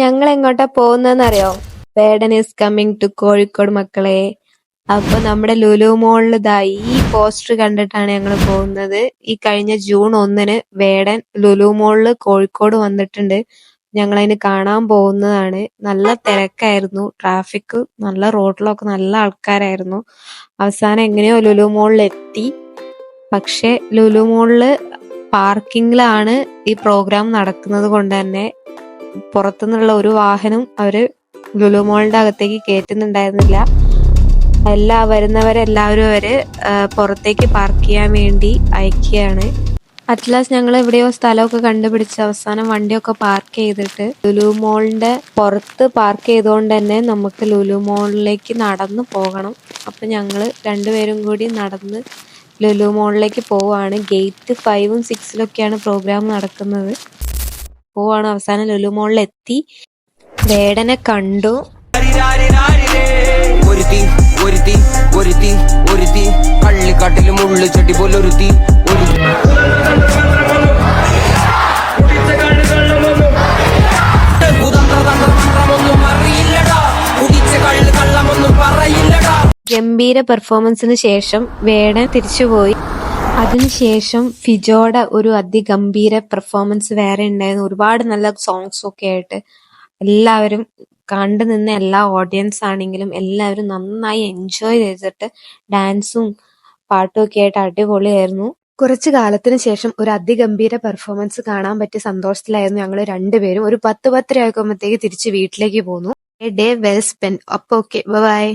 ഞങ്ങൾ എങ്ങോട്ടാ പോകുന്നതെന്നറിയോ? വേടൻ is coming to Kozhikode മക്കളെ. അപ്പൊ നമ്മുടെ ലുലു മോളിൽ ദാ ഈ പോസ്റ്റർ കണ്ടിട്ടാണ് ഞങ്ങൾ പോകുന്നത്. ഈ കഴിഞ്ഞ ജൂൺ 1 വേടൻ ലുലു മോളിൽ കോഴിക്കോട് വന്നിട്ടുണ്ട്. ഞങ്ങൾ അതിന് കാണാൻ പോകുന്നതാണ്. നല്ല തിരക്കായിരുന്നു, ട്രാഫിക്, നല്ല റോഡിലൊക്കെ നല്ല ആൾക്കാരായിരുന്നു. അവസാനം എങ്ങനെയോ ലുലു മോളിൽ എത്തി. പക്ഷെ ലുലു മോളില് പാർക്കിങ്ങിലാണ് ഈ പ്രോഗ്രാം നടക്കുന്നത് കൊണ്ട് തന്നെ പുറത്തുനിന്നുള്ള ഒരു വാഹനം അവര് ലുലു മോളിന്റെ അകത്തേക്ക് കയറ്റുന്നുണ്ടായിരുന്നില്ല. വരുന്നവരെല്ലാവരും അവര് പുറത്തേക്ക് പാർക്ക് ചെയ്യാൻ വേണ്ടി അയക്കുകയാണ്. അറ്റ്ലാസ് ഞങ്ങൾ എവിടെയോ സ്ഥലമൊക്കെ കണ്ടുപിടിച്ച് അവസാനം വണ്ടിയൊക്കെ പാർക്ക് ചെയ്തിട്ട് ലുലു മോളിന്റെ പുറത്ത് പാർക്ക് ചെയ്തുകൊണ്ട് തന്നെ നമുക്ക് ലുലു മോളിലേക്ക് നടന്നു പോകണം. അപ്പൊ ഞങ്ങള് രണ്ടുപേരും കൂടി നടന്ന് ലുലു മോളിലേക്ക് പോവാണ്. ഗേറ്റ് 5ഉം 6ലൊക്കെയാണ് പ്രോഗ്രാം നടക്കുന്നത്. പോവാണ്. അവസാനം ലുലു മോളിൽ എത്തി, വേടനെ കണ്ടു. പള്ളിക്കാട്ടിലും മുള്ളു ചെടി പോലൊരുത്തി ഗംഭീര പെർഫോമൻസിന് ശേഷം വേടൻ തിരിച്ചുപോയി. അതിനുശേഷം ഫിജോയുടെ ഒരു അതിഗംഭീര പെർഫോമൻസ് വേറെ ഉണ്ടായിരുന്നു. ഒരുപാട് നല്ല സോങ്സ് ഒക്കെ ആയിട്ട് എല്ലാവരും കണ്ടു നിന്ന എല്ലാ ഓഡിയൻസ് ആണെങ്കിലും എല്ലാവരും നന്നായി എൻജോയ് ചെയ്തിട്ട് ഡാൻസും പാട്ടും ഒക്കെ ആയിട്ട് അടിപൊളിയായിരുന്നു. കുറച്ചു കാലത്തിന് ശേഷം ഒരു അതിഗംഭീര പെർഫോമൻസ് കാണാൻ പറ്റിയ സന്തോഷത്തിലായിരുന്നു ഞങ്ങൾ രണ്ടുപേരും. ഒരു 10-10 ആകുമ്പോഴത്തേക്ക് തിരിച്ച് വീട്ടിലേക്ക് പോന്നു. Day well spend. അപ്പൊ ഓക്കെ, ബൈ.